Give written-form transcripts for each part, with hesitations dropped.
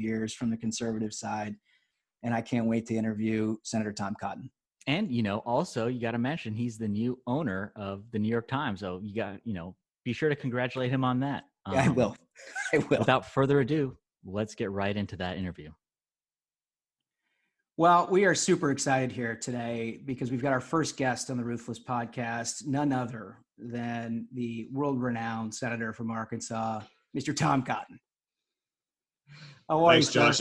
years from the conservative side. And I can't wait to interview Senator Tom Cotton. And, also you got to mention he's the new owner of the New York Times. So you got, be sure to congratulate him on that. Yeah, I will. Without further ado, let's get right into that interview. Well, we are super excited here today because we've got our first guest on the Ruthless podcast, none other than the world-renowned senator from Arkansas, Mr. Tom Cotton. Thanks, Josh.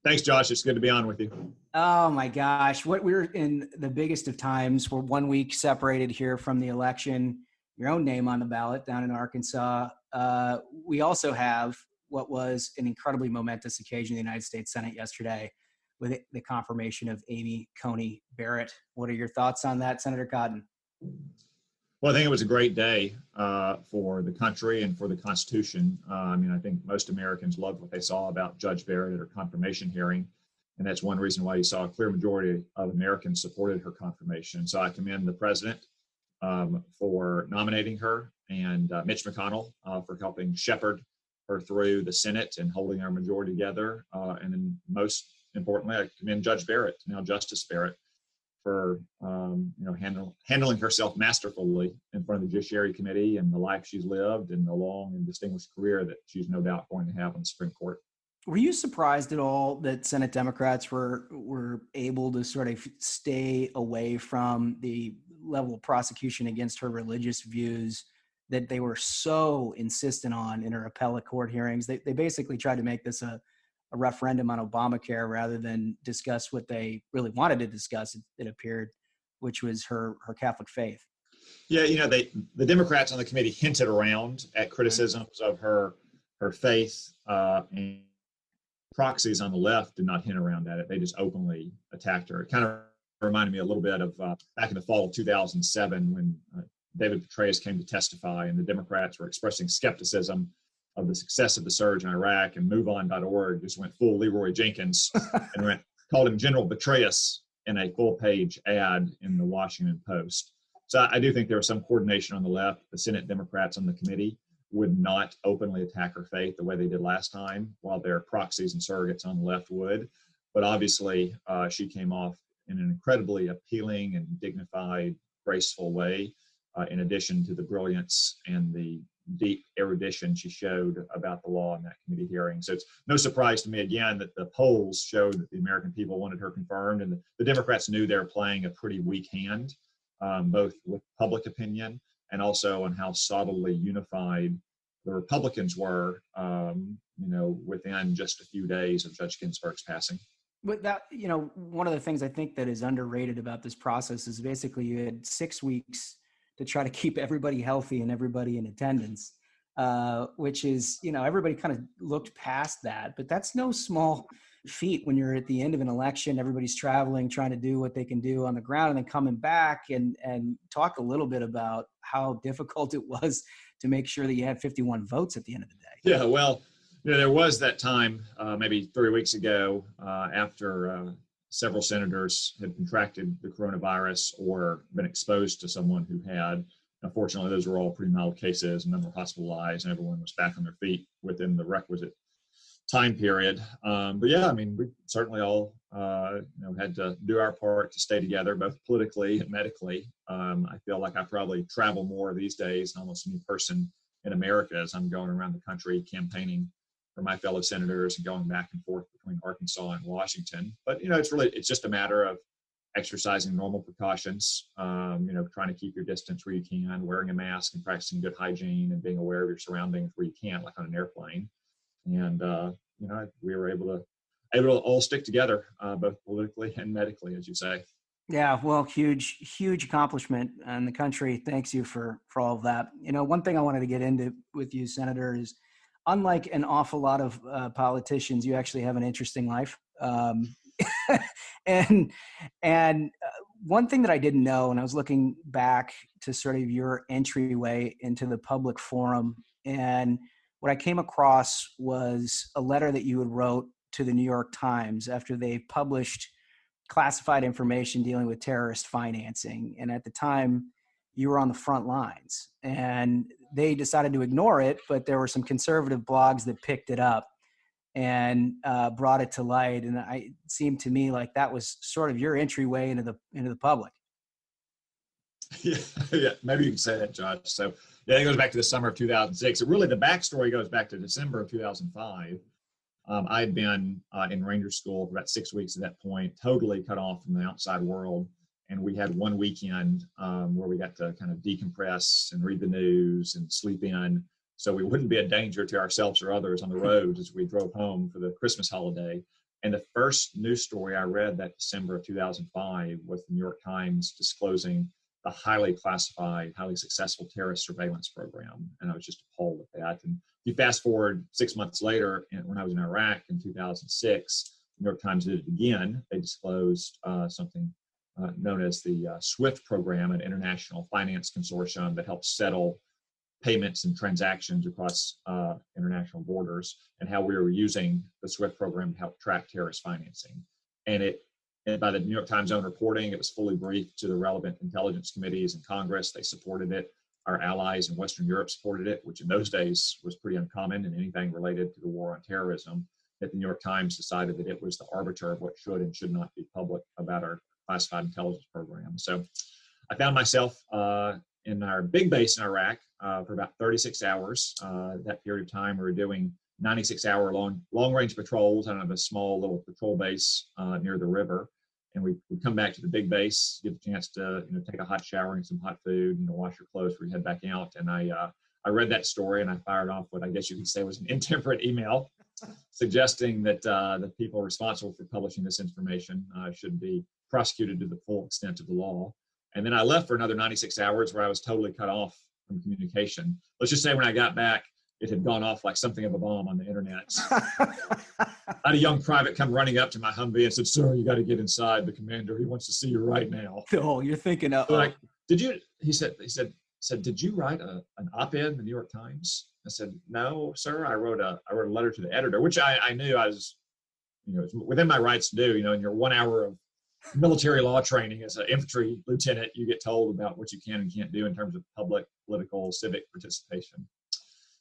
Thanks, Josh. It's good to be on with you. Oh my gosh. We're in the biggest of times. We're 1 week separated here from the election. Your own name on the ballot down in Arkansas. We also have what was an incredibly momentous occasion in the United States Senate yesterday with the confirmation of Amy Coney Barrett. What are your thoughts on that, Senator Cotton? Well, I think it was a great day for the country and for the Constitution. I think most Americans loved what they saw about Judge Barrett at her confirmation hearing. And that's one reason why you saw a clear majority of Americans supported her confirmation. So I commend the president for nominating her and Mitch McConnell for helping shepherd her through the Senate and holding our majority together. And then most importantly, I commend Judge Barrett, now Justice Barrett, for handling herself masterfully in front of the Judiciary Committee and the life she's lived and the long and distinguished career that she's no doubt going to have on the Supreme Court. Were you surprised at all that Senate Democrats were able to sort of stay away from the level of prosecution against her religious views that they were so insistent on in her appellate court hearings? They basically tried to make this a referendum on Obamacare rather than discuss what they really wanted to discuss, it appeared, which was her Catholic faith. Yeah, the Democrats on the committee hinted around at criticisms of her faith, and proxies on the left did not hint around at it. They just openly attacked her. It kind of reminded me a little bit of back in the fall of 2007 when David Petraeus came to testify and the Democrats were expressing skepticism of the success of the surge in Iraq, and MoveOn.org just went full Leroy Jenkins and called him General Petraeus in a full-page ad in the Washington Post. So I do think there was some coordination on the left. The Senate Democrats on the committee would not openly attack her faith the way they did last time, while their proxies and surrogates on the left would. But obviously, she came off in an incredibly appealing and dignified, graceful way, in addition to the brilliance and the deep erudition she showed about the law in that committee hearing. So it's no surprise to me, again, that the polls showed that the American people wanted her confirmed, and the Democrats knew they were playing a pretty weak hand, both with public opinion and also on how solidly unified the Republicans were, within just a few days of Judge Ginsburg's passing. But that, one of the things I think that is underrated about this process is basically you had 6 weeks to try to keep everybody healthy and everybody in attendance, which is, everybody kind of looked past that. But that's no small feat when you're at the end of an election. Everybody's traveling, trying to do what they can do on the ground, and then coming back and talk a little bit about how difficult it was to make sure that you had 51 votes at the end of the day. Yeah, well, there was that time maybe 3 weeks ago after several senators had contracted the coronavirus or been exposed to someone who had. Unfortunately, those were all pretty mild cases, and none were hospitalized, and everyone was back on their feet within the requisite time period. But yeah, we certainly all had to do our part to stay together, both politically and medically. I feel like I probably travel more these days than almost any person in America as I'm going around the country campaigning for my fellow senators and going back and forth between Arkansas and Washington. But, it's just a matter of exercising normal precautions, trying to keep your distance where you can, wearing a mask and practicing good hygiene and being aware of your surroundings where you can, like on an airplane. And, we were able to all stick together, both politically and medically, as you say. Yeah, well, huge accomplishment, and the country thanks you for all of that. One thing I wanted to get into with you, Senator, is unlike an awful lot of politicians, you actually have an interesting life. And one thing that I didn't know, and I was looking back to sort of your entryway into the public forum, and what I came across was a letter that you had wrote to the New York Times after they published classified information dealing with terrorist financing. And at the time, you were on the front lines, and they decided to ignore it, but there were some conservative blogs that picked it up. and brought it to light. And it seemed to me like that was sort of your entryway into the public. Yeah, yeah, maybe you can say that, Josh. So yeah, it goes back to the summer of 2006. Really, the backstory goes back to December of 2005. I had been in Ranger School for about 6 weeks at that point, totally cut off from the outside world. And we had one weekend where we got to kind of decompress and read the news and sleep in, so we wouldn't be a danger to ourselves or others on the road as we drove home for the Christmas holiday. And the first news story I read that December of 2005 was the New York Times disclosing the highly classified, highly successful terrorist surveillance program. And I was just appalled at that. And you fast forward 6 months later, and when I was in Iraq in 2006, the New York Times did it again. They disclosed something known as the SWIFT program, an international finance consortium that helps settle payments and transactions across international borders, and how we were using the SWIFT program to help track terrorist financing. And by the New York Times own reporting, it was fully briefed to the relevant intelligence committees in Congress. They supported it. Our allies in Western Europe supported it, which in those days was pretty uncommon in anything related to the war on terrorism. That the New York Times decided that it was the arbiter of what should and should not be public about our classified intelligence program. So I found myself in our big base in Iraq for about 36 hours. That period of time, we were doing 96-hour long-range patrols out of a small little patrol base near the river. And we come back to the big base, get a chance to take a hot shower and some hot food, wash your clothes before you head back out. And I read that story and I fired off what I guess you could say was an intemperate email suggesting that the people responsible for publishing this information should be prosecuted to the full extent of the law. And then I left for another 96 hours where I was totally cut off from communication. Let's just say when I got back, it had gone off like something of a bomb on the internet. I had a young private come running up to my Humvee and said, "Sir, you got to get inside. The commander, he wants to see you right now." Oh, you're thinking of like, did you? He said, "Did you write an op-ed in the New York Times?" I said, "No, sir. I wrote a letter to the editor," which I knew I was, within my rights to do. In your 1 hour of military law training as an infantry lieutenant, you get told about what you can and can't do in terms of public, political, civic participation.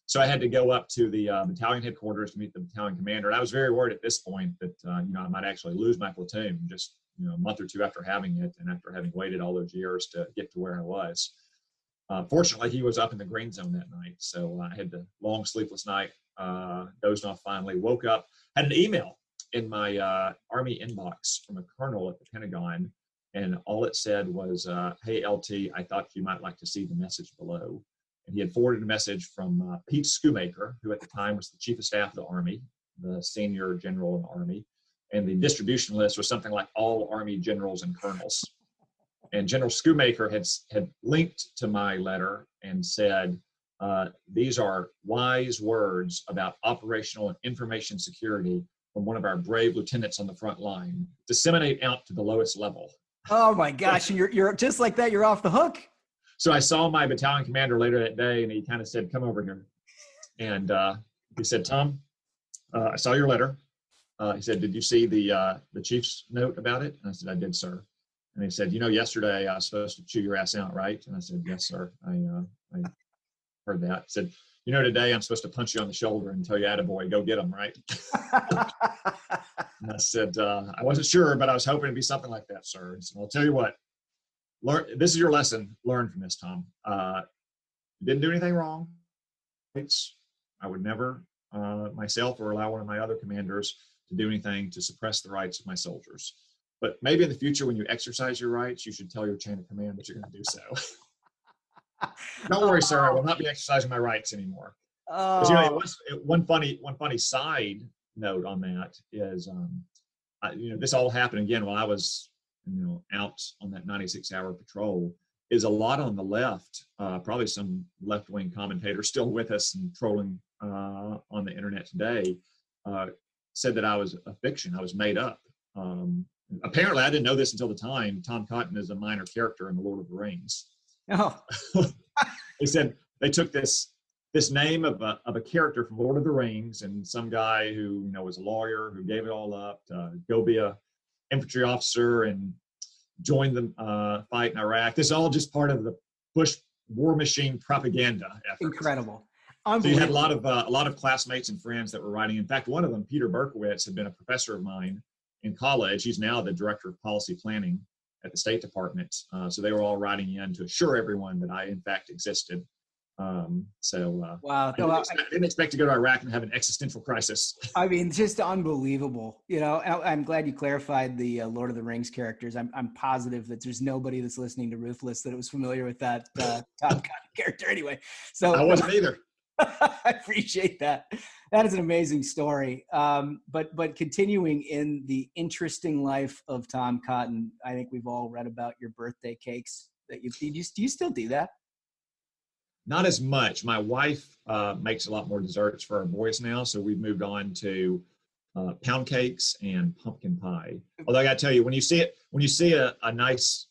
So I had to go up to the battalion headquarters to meet the battalion commander. And I was very worried at this point that, I might actually lose my platoon just, a month or two after having it and after having waited all those years to get to where I was. Fortunately, he was up in the green zone that night. So I had the long sleepless night, dozed off finally, woke up, had an email in my Army inbox from a colonel at the Pentagon. And all it said was, "Hey, LT, I thought you might like to see the message below." And he had forwarded a message from Pete Schoomaker, who at the time was the chief of staff of the Army, the senior general in the Army. And the distribution list was something like all Army generals and colonels. And General Schoomaker had linked to my letter and said, "These are wise words about operational and information security from one of our brave lieutenants on the front line. Disseminate out to the lowest level." Oh my gosh, you're just like that, you're off the hook. So I saw my battalion commander later that day, and he kind of said, "Come over here." And he said, "Tom, I saw your letter." He said, "Did you see the chief's note about it?" And I said, "I did, sir." And he said, "Yesterday I was supposed to chew your ass out, right?" And I said, "Yes, sir. I heard that." He said, "Today I'm supposed to punch you on the shoulder and tell you, attaboy, go get them, right?" And I said, "I wasn't sure, but I was hoping it'd be something like that, sir." And so I'll tell you what. This is your lesson. Learn from this, Tom. You didn't do anything wrong. I would never myself or allow one of my other commanders to do anything to suppress the rights of my soldiers. But maybe in the future, when you exercise your rights, you should tell your chain of command that you're going to do so. Don't worry, sir. I will not be exercising my rights anymore. One funny side note on that is, this all happened again while I was out on that 96-hour patrol, is a lot on the left, probably some left-wing commentators still with us and trolling on the internet today, said that I was a fiction, I was made up. Apparently, I didn't know this until the time. Tom Cotton is a minor character in The Lord of the Rings. Oh. They said they took this name of a character from Lord of the Rings, and some guy who was a lawyer who gave it all up to go be a infantry officer and join the fight in Iraq. This is all just part of the Bush war machine propaganda effort. Incredible. So you had a lot of classmates and friends that were writing. In fact, one of them, Peter Berkowitz, had been a professor of mine in college. He's now the director of policy planning at the State Department. So they were all writing in to assure everyone that I, in fact, existed. Wow. I didn't expect to go to Iraq and have an existential crisis. I mean, just unbelievable. You know, I'm glad you clarified the Lord of the Rings characters. I'm positive that there's nobody that's listening to Ruthless that was familiar with that Tom Cotton character anyway. So I wasn't either. I appreciate that. That is an amazing story. But continuing in the interesting life of Tom Cotton, I think we've all read about your birthday cakes that do you still do that? Not as much. My wife makes a lot more desserts for our boys now, so we've moved on to pound cakes and pumpkin pie. Although I got to tell you, when you see a nice,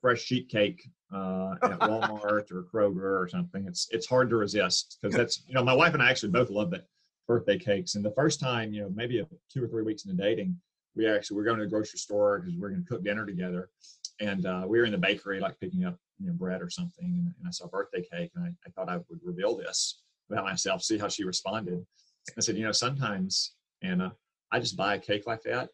fresh sheet cake at Walmart or Kroger or something, it's hard to resist, because that's, my wife and I actually both love that birthday cakes. And the first time, maybe 2 or 3 weeks into dating, we're going to the grocery store because we're going to cook dinner together, and we were in the bakery, like picking up bread or something, and I saw a birthday cake, and I thought I would reveal this about myself, see how she responded. I said, sometimes, Anna, I just buy a cake like that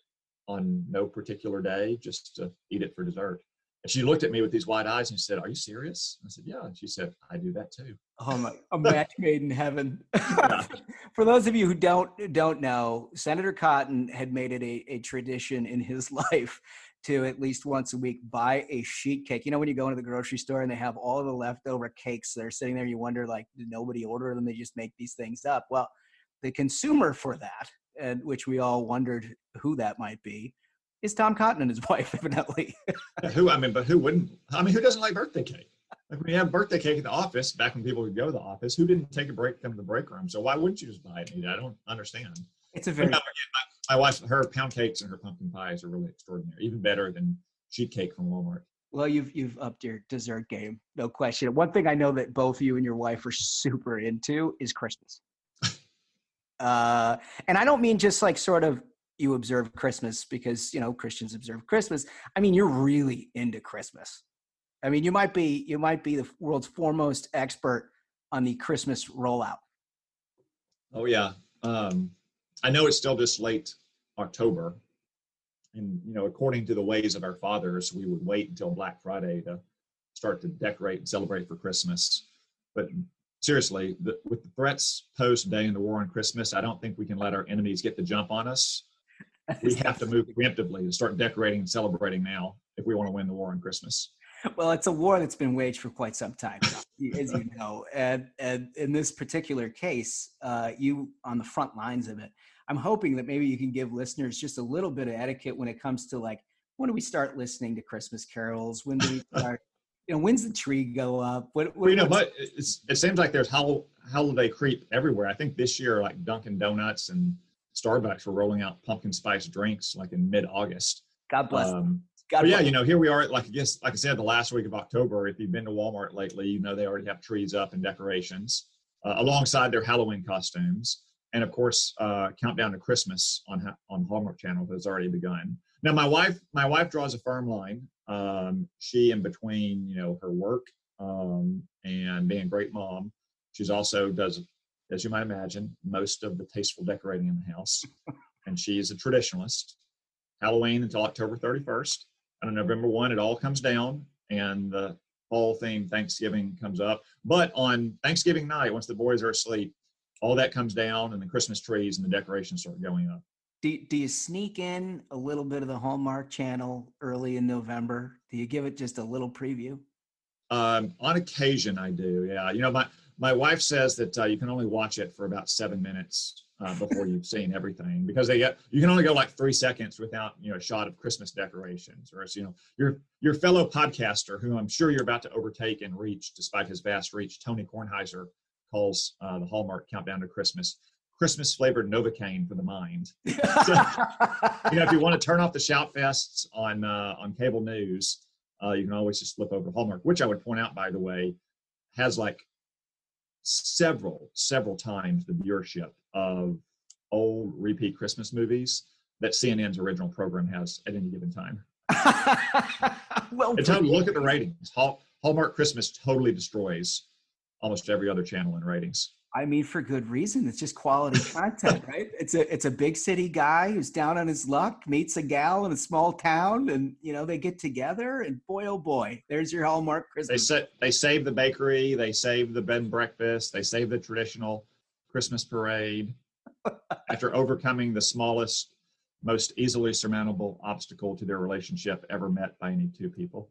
on no particular day just to eat it for dessert. And she looked at me with these wide eyes and she said, "Are you serious?" I said, "Yeah." And she said, "I do that too." Oh, a match made in heaven. Yeah. For those of you who don't know, Senator Cotton had made it a tradition in his life to at least once a week buy a sheet cake. When you go into the grocery store and they have all of the leftover cakes that are sitting there, you wonder, like, did nobody order them? They just make these things up. Well, the consumer for that, and which we all wondered who that might be, is Tom Cotton and his wife, evidently. But who wouldn't? Who doesn't like birthday cake? Like, when you have birthday cake at the office, back when people could go to the office, who didn't take a break, come to the break room? So why wouldn't you just buy it and eat it? I don't understand. It's a very... My wife, her pound cakes and her pumpkin pies are really extraordinary, even better than sheet cake from Walmart. Well, you've upped your dessert game, no question. One thing I know that both you and your wife are super into is Christmas. And I don't mean just like sort of you observe Christmas because, Christians observe Christmas. I mean, you're really into Christmas. I mean, you might be the world's foremost expert on the Christmas rollout. Oh yeah. I know it's still just late October, and according to the ways of our fathers, we would wait until Black Friday to start to decorate and celebrate for Christmas. But seriously, with the threats posed today in the war on Christmas, I don't think we can let our enemies get the jump on us. We have to move preemptively and start decorating and celebrating now if we want to win the war on Christmas. Well, it's a war that's been waged for quite some time, as you know. And in this particular case, you on the front lines of it. I'm hoping that maybe you can give listeners just a little bit of etiquette when it comes to, like, when do we start listening to Christmas carols? When do we start? When's the tree go up? But it seems like there's holiday creep everywhere. I think this year, like Dunkin' Donuts and Starbucks were rolling out pumpkin spice drinks like in mid-August. God bless them. Here we are, like I said, the last week of October. If you've been to Walmart lately, they already have trees up and decorations alongside their Halloween costumes. And of course, Countdown to Christmas on Hallmark Channel has already begun. Now, my wife draws a firm line. She, in between, her work and being a great mom, she's also does, as you might imagine, most of the tasteful decorating in the house. And she's a traditionalist. Halloween until October 31st. And on November 1, it all comes down, and the fall theme Thanksgiving comes up. But on Thanksgiving night, once the boys are asleep, all that comes down, and the Christmas trees and the decorations start going up. Do you sneak in a little bit of the Hallmark Channel early in November? Do you give it just a little preview? On occasion, I do. Yeah. My wife says that you can only watch it for about 7 minutes before you've seen everything, because you can only go like 3 seconds without a shot of Christmas decorations, or else your fellow podcaster, who I'm sure you're about to overtake and reach despite his vast reach, Tony Kornheiser, calls the Hallmark Countdown to Christmas flavored Novocaine for the mind. So, if you want to turn off the shout fests on cable news, you can always just flip over Hallmark, which I would point out, by the way, has like several times the viewership of old repeat Christmas movies that CNN's original program has at any given time. Well, look at the ratings. Hallmark Christmas totally destroys almost every other channel in ratings. I mean, for good reason. It's just quality content, right? It's a big city guy who's down on his luck, meets a gal in a small town, and they get together, and boy, oh boy, there's your Hallmark Christmas. They save the bakery, they save the bed and breakfast, they save the traditional Christmas parade after overcoming the smallest, most easily surmountable obstacle to their relationship ever met by any two people.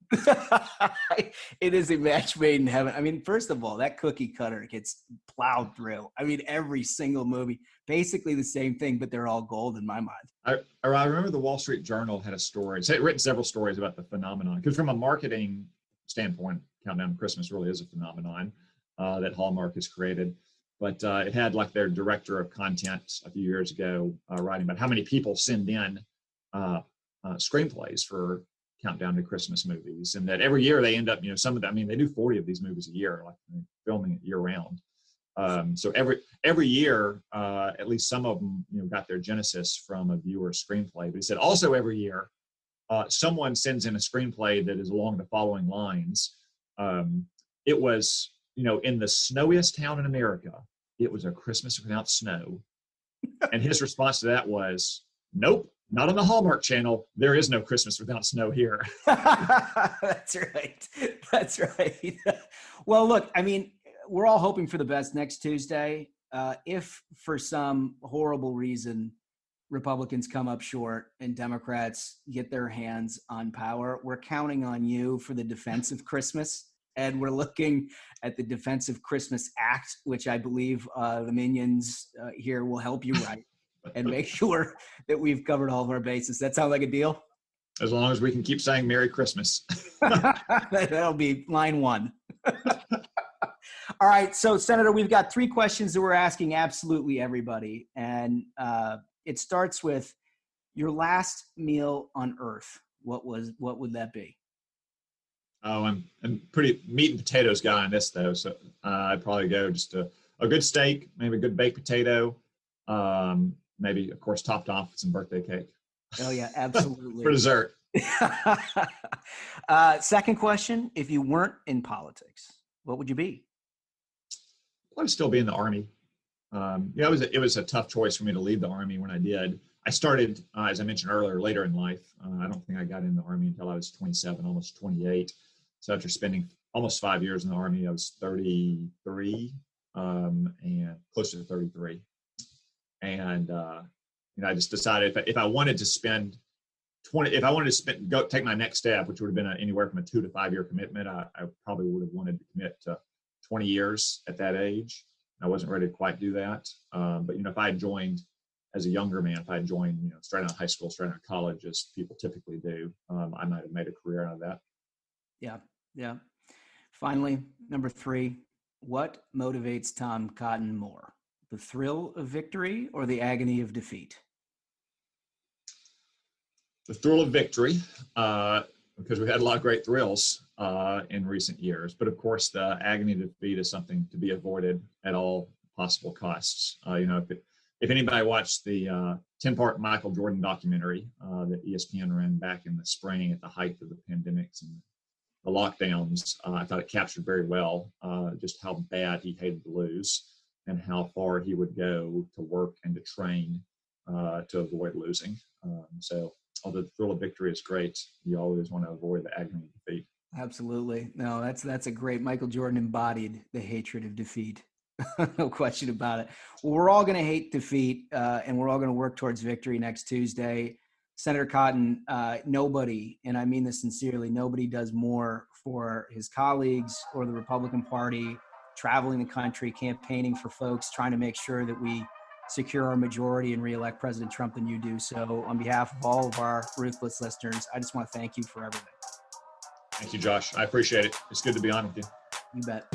It is a match made in heaven. I mean, first of all, that cookie cutter gets plowed through. I mean, every single movie, basically the same thing, but they're all gold in my mind. I remember the Wall Street Journal had a story. It's written several stories about the phenomenon, because from a marketing standpoint, Countdown to Christmas really is a phenomenon that Hallmark has created. But it had like their director of content a few years ago writing about how many people send in screenplays for Countdown to Christmas movies, and that every year they end up, some of them, I mean, they do 40 of these movies a year, like filming it year round. So every year, at least some of them, got their genesis from a viewer screenplay. But he said also every year, someone sends in a screenplay that is along the following lines. It was, in the snowiest town in America, it was a Christmas without snow. And his response to that was, nope, not on the Hallmark Channel. There is no Christmas without snow here. That's right. That's right. Well, look, I mean, we're all hoping for the best next Tuesday. If for some horrible reason Republicans come up short and Democrats get their hands on power, we're counting on you for the defense of Christmas. And we're looking at the Defensive Christmas Act, which I believe the minions here will help you write and make sure that we've covered all of our bases. That sound like a deal? As long as we can keep saying Merry Christmas. That'll be line one. All right. So, Senator, we've got 3 questions that we're asking absolutely everybody. And it starts with your last meal on Earth. What would that be? Oh, I'm pretty meat and potatoes guy on this though, so I'd probably go just a good steak, maybe a good baked potato, maybe of course topped off with some birthday cake. Oh yeah, absolutely. For dessert. Second question: if you weren't in politics, what would you be? Well, I'd still be in the Army. It was a tough choice for me to leave the Army when I did. I started, as I mentioned earlier, later in life. I don't think I got in the Army until I was 27, almost 28. So after spending almost 5 years in the Army, I was 33 and close to 33. And I just decided if I wanted to spend take my next step, which would have been anywhere from a 2 to 5 year commitment, I probably would have wanted to commit to 20 years at that age. I wasn't ready to quite do that. But if I had joined as a younger man, if I had joined, straight out of high school, straight out of college, as people typically do, I might have made a career out of that. Yeah. Finally, number 3, what motivates Tom Cotton more? The thrill of victory or the agony of defeat? The thrill of victory, because we've had a lot of great thrills in recent years. But of course, the agony of defeat is something to be avoided at all possible costs. If anybody watched the 10-part Michael Jordan documentary that ESPN ran back in the spring at the height of the pandemics and the lockdowns, I thought it captured very well just how bad he hated to lose and how far he would go to work and to train to avoid losing. So although the thrill of victory is great, you always want to avoid the agony of defeat. Absolutely. No, that's a great, Michael Jordan embodied the hatred of defeat. No question about it. Well, we're all going to hate defeat, and we're all going to work towards victory next Tuesday. Senator Cotton, nobody, and I mean this sincerely, nobody does more for his colleagues or the Republican Party, traveling the country, campaigning for folks, trying to make sure that we secure our majority and reelect President Trump than you do. So on behalf of all of our Ruthless listeners, I just want to thank you for everything. Thank you, Josh. I appreciate it. It's good to be on with you. You bet.